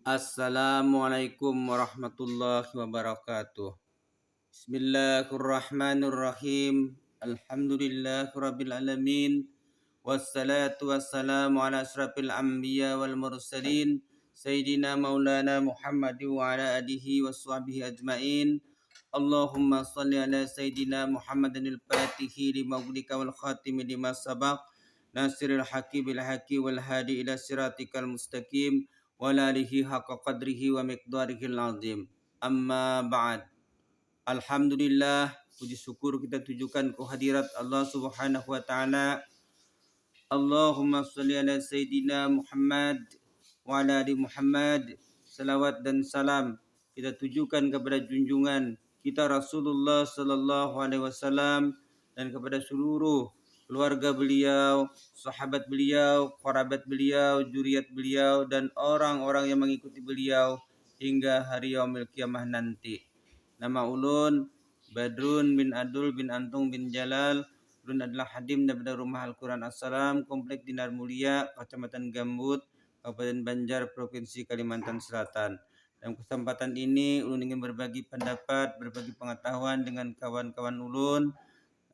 Assalamualaikum warahmatullahi wabarakatuh. Bismillahirrahmanirrahim. Alhamdulillahirabbil alamin. Wassalatu wassalamu ala asyrafil anbiya wal mursalin sayyidina maulana Muhammad wa ala alihi washabbihi ajmain. Allahumma salli ala sayyidina Muhammadin al-fatihi lima ughlika wal khatimi lima sabaq nasiril haqqi bil haqqi wal hadi ila siratikal mustaqim wa alihi haqqa qadrihi wa miqdarihil azim. Amma ba'd. Alhamdulillah, puji syukur kita tujukan kehadirat Allah Subhanahu wa taala. Allahumma shalli ala sayyidina Muhammad wa ala ali Muhammad. Salawat dan salam kita tujukan kepada junjungan kita Rasulullah sallallahu alaihi wasallam dan kepada seluruh keluarga beliau, sahabat beliau, kerabat beliau, zuriat beliau dan orang-orang yang mengikuti beliau hingga hari yaumil kiamah nanti. Nama ulun Badrun bin Adul bin Antung bin Jalal. Ulun adalah hadim daripada Rumah Al-Quran As-Salam, Komplek Dinar Mulia, Kecamatan Gambut, Kabupaten Banjar, Provinsi Kalimantan Selatan. Dalam kesempatan ini ulun ingin berbagi pendapat, berbagi pengetahuan dengan kawan-kawan ulun,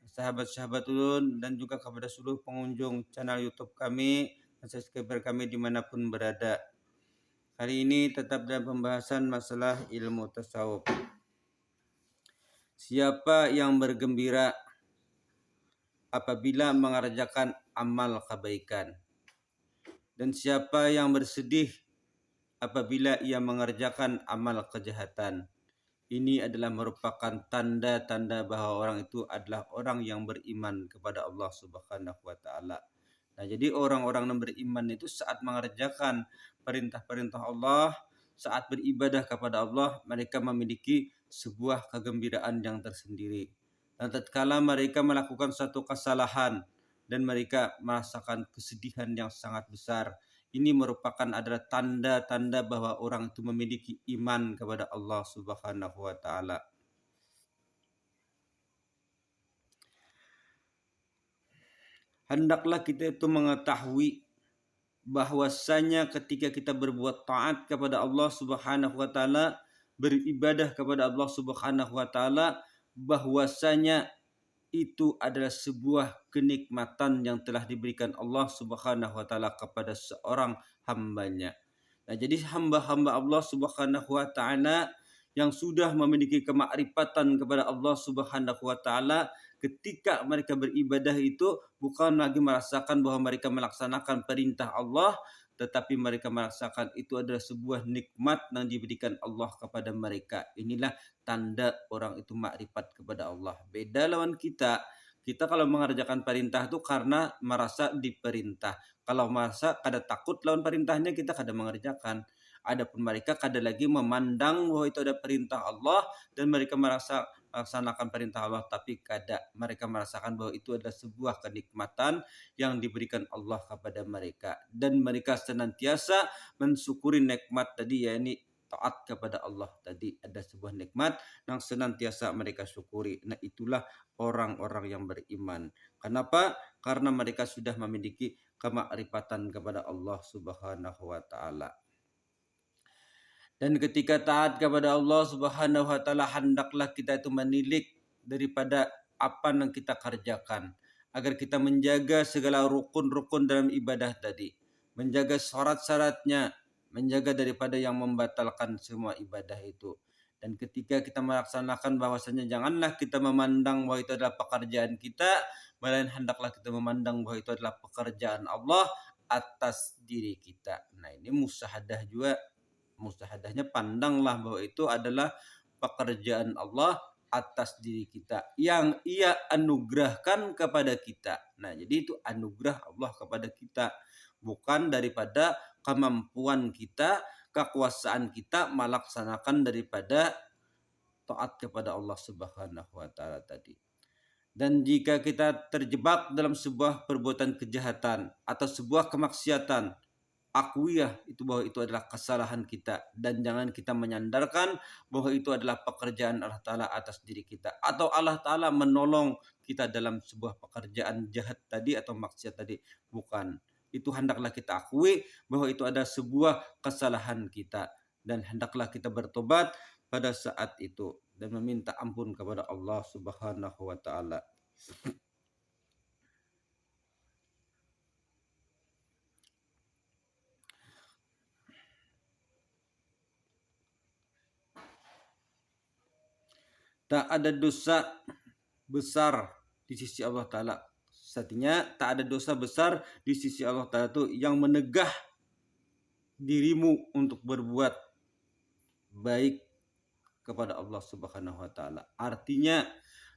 sahabat-sahabat ulun, dan juga kepada seluruh pengunjung channel YouTube kami dan subscriber kami dimanapun berada. Hari ini tetap dalam pembahasan masalah ilmu tasawuf. Siapa yang bergembira apabila mengerjakan amal kebaikan, dan siapa yang bersedih apabila ia mengerjakan amal kejahatan. Ini adalah merupakan tanda-tanda bahwa orang itu adalah orang yang beriman kepada Allah Subhanahu wa taala. Nah, jadi orang-orang yang beriman itu saat mengerjakan perintah-perintah Allah, saat beribadah kepada Allah, mereka memiliki sebuah kegembiraan yang tersendiri. Dan tatkala mereka melakukan satu kesalahan dan mereka merasakan kesedihan yang sangat besar, ini merupakan adalah tanda-tanda bahwa orang itu memiliki iman kepada Allah Subhanahu wa taala. Hendaklah kita itu mengetahui bahwasanya ketika kita berbuat taat kepada Allah Subhanahu wa taala, beribadah kepada Allah Subhanahu wa taala, bahwasanya itu adalah sebuah kenikmatan yang telah diberikan Allah Subhanahu wa taala kepada seorang hambanya. Nah, jadi hamba-hamba Allah Subhanahu wa taala yang sudah memiliki kemakrifatan kepada Allah Subhanahu wa taala, ketika mereka beribadah itu bukan lagi merasakan bahwa mereka melaksanakan perintah Allah, tetapi mereka merasakan itu adalah sebuah nikmat yang diberikan Allah kepada mereka. Inilah tanda orang itu makrifat kepada Allah. Beda lawan kita. Kita kalau mengerjakan perintah itu karena merasa diperintah. Kalau merasa kada takut lawan perintahnya, kita kada mengerjakan. Adapun mereka kada lagi memandang bahwa itu ada perintah Allah dan mereka merasa melaksanakan perintah Allah, tapi kada. Mereka merasakan bahwa itu adalah sebuah kenikmatan yang diberikan Allah kepada mereka, dan mereka senantiasa mensyukuri nikmat tadi, yakni taat kepada Allah tadi. Ada sebuah nikmat yang senantiasa mereka syukuri. Nah, itulah orang-orang yang beriman. Kenapa? Karena mereka sudah memiliki kemakrifatan kepada Allah Subhanahu wa taala. Dan ketika taat kepada Allah Subhanahu wa taala, hendaklah kita itu menilik daripada apa yang kita kerjakan, agar kita menjaga segala rukun-rukun dalam ibadah tadi, menjaga syarat-syaratnya, menjaga daripada yang membatalkan semua ibadah itu. Dan ketika kita melaksanakan, bahwasanya janganlah kita memandang bahwa itu adalah pekerjaan kita, melainkan hendaklah kita memandang bahwa itu adalah pekerjaan Allah atas diri kita. Nah, ini musyahadah juga. Mustahadahnya pandanglah bahwa itu adalah pekerjaan Allah atas diri kita yang ia anugerahkan kepada kita. Nah, jadi itu anugerah Allah kepada kita, bukan daripada kemampuan kita, kekuasaan kita melaksanakan daripada taat kepada Allah Subhanahu wa taala tadi. Dan jika kita terjebak dalam sebuah perbuatan kejahatan atau sebuah kemaksiatan, akuiah itu bahwa itu adalah kesalahan kita, dan jangan kita menyandarkan bahwa itu adalah pekerjaan Allah Ta'ala atas diri kita, atau Allah Ta'ala menolong kita dalam sebuah pekerjaan jahat tadi atau maksiat tadi. Bukan. Itu hendaklah kita akui bahwa itu ada sebuah kesalahan kita, dan hendaklah kita bertobat pada saat itu dan meminta ampun kepada Allah Subhanahu wa taala. Tak ada dosa besar di sisi Allah taala. Artinya tak ada dosa besar di sisi Allah taala itu yang menegah dirimu untuk berbuat baik kepada Allah Subhanahu wa taala. Artinya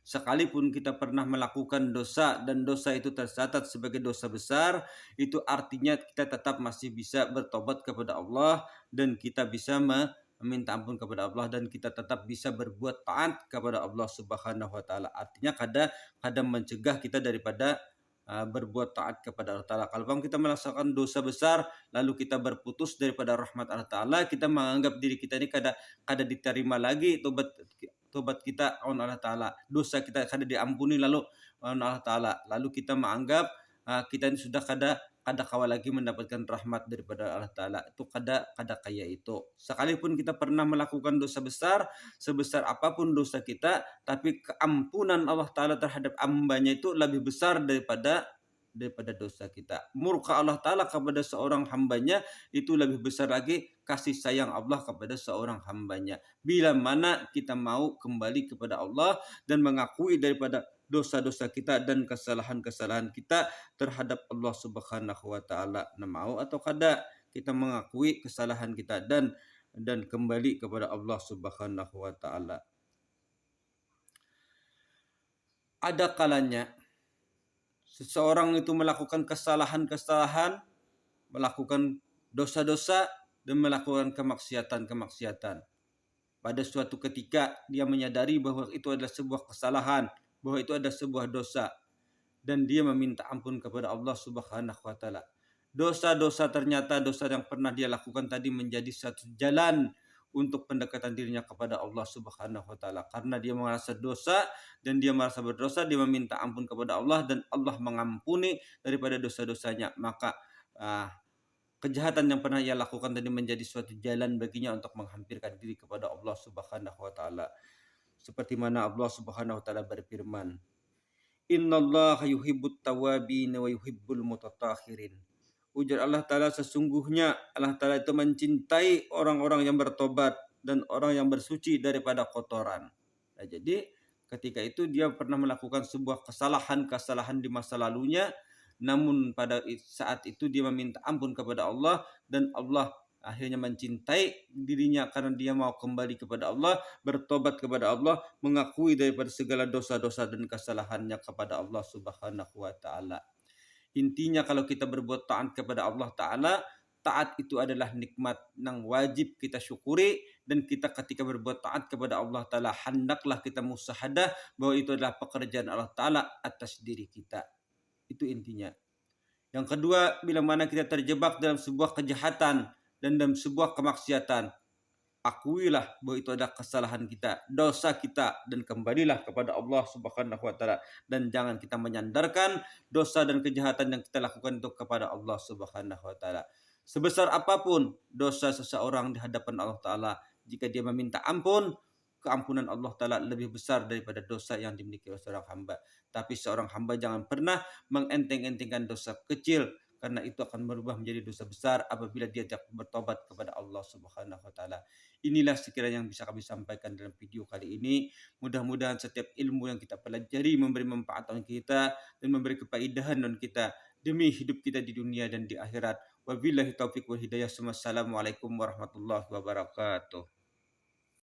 sekalipun kita pernah melakukan dosa dan dosa itu tercatat sebagai dosa besar, itu artinya kita tetap masih bisa bertobat kepada Allah dan kita bisa meminta ampun kepada Allah dan kita tetap bisa berbuat taat kepada Allah Subhanahu wa taala. Artinya kadang mencegah kita daripada berbuat taat kepada Allah Ta'ala. Kalau kita melaksanakan dosa besar, lalu kita berputus daripada rahmat Allah Ta'ala, kita menganggap diri kita ini kada diterima lagi tobat kita oleh Allah Ta'ala. Dosa kita kada diampuni lalu oleh Allah Ta'ala. Lalu kita menganggap kita ini sudah kada kawal lagi mendapatkan rahmat daripada Allah Ta'ala. Itu kada kaya itu. Sekalipun kita pernah melakukan dosa besar, sebesar apapun dosa kita, tapi keampunan Allah Ta'ala terhadap hambanya itu lebih besar daripada dosa kita. Murka Allah Ta'ala kepada seorang hambanya itu lebih besar lagi kasih sayang Allah kepada seorang hambanya. Bila mana kita mau kembali kepada Allah dan mengakui daripada dosa-dosa kita dan kesalahan-kesalahan kita terhadap Allah Subhanahu wa taala. Mau atau kada kita mengakui kesalahan kita dan kembali kepada Allah Subhanahu wa taala. Ada kalanya seseorang itu melakukan kesalahan-kesalahan, melakukan dosa-dosa dan melakukan kemaksiatan-kemaksiatan. Pada suatu ketika dia menyadari bahwa itu adalah sebuah kesalahan, bahwa itu ada sebuah dosa, dan dia meminta ampun kepada Allah Subhanahu wa taala. Dosa-dosa ternyata dosa yang pernah dia lakukan tadi menjadi satu jalan untuk pendekatan dirinya kepada Allah Subhanahu wa taala. Karena dia merasa dosa dan dia merasa berdosa, dia meminta ampun kepada Allah dan Allah mengampuni daripada dosa-dosanya. Maka kejahatan yang pernah ia lakukan tadi menjadi suatu jalan baginya untuk menghampirkan diri kepada Allah Subhanahu wa taala. Seperti mana Allah Subhanahu wa taala berfirman, "Innallaha yuhibbut tawwabin wa yuhibbul mutatahhirin." Ujar Allah Ta'ala, sesungguhnya Allah Ta'ala itu mencintai orang-orang yang bertobat dan orang yang bersuci daripada kotoran. Nah, jadi ketika itu dia pernah melakukan sebuah kesalahan di masa lalunya, namun pada saat itu dia meminta ampun kepada Allah dan Allah akhirnya mencintai dirinya karena dia mau kembali kepada Allah, bertobat kepada Allah, mengakui daripada segala dosa-dosa dan kesalahannya kepada Allah Subhanahu wa taala. Intinya kalau kita berbuat taat kepada Allah Ta'ala, taat itu adalah nikmat yang wajib kita syukuri, dan kita ketika berbuat taat kepada Allah Ta'ala, hendaklah kita musahadah bahwa itu adalah pekerjaan Allah Ta'ala atas diri kita. Itu intinya. Yang kedua, bila mana kita terjebak dalam sebuah kejahatan dan dalam sebuah kemaksiatan, akuilah bahwa itu adalah kesalahan kita, dosa kita, dan kembalilah kepada Allah Subhanahu wa taala, dan jangan kita menyandarkan dosa dan kejahatan yang kita lakukan itu kepada Allah Subhanahu wa taala. Sebesar apapun dosa seseorang di hadapan Allah taala, jika dia meminta ampun, keampunan Allah taala lebih besar daripada dosa yang dimiliki oleh seorang hamba. Tapi seorang hamba jangan pernah mengenteng-entengkan dosa kecil, karena itu akan berubah menjadi dosa besar apabila dia tidak bertobat kepada Allah Subhanahu wa taala. Inilah sekiranya yang bisa kami sampaikan dalam video kali ini. Mudah-mudahan setiap ilmu yang kita pelajari memberi manfaat bagi kita dan memberi kefaidahan bagi kita demi hidup kita di dunia dan di akhirat. Wabillahi taufiq wal hidayah. Wassalamualaikum warahmatullahi wabarakatuh.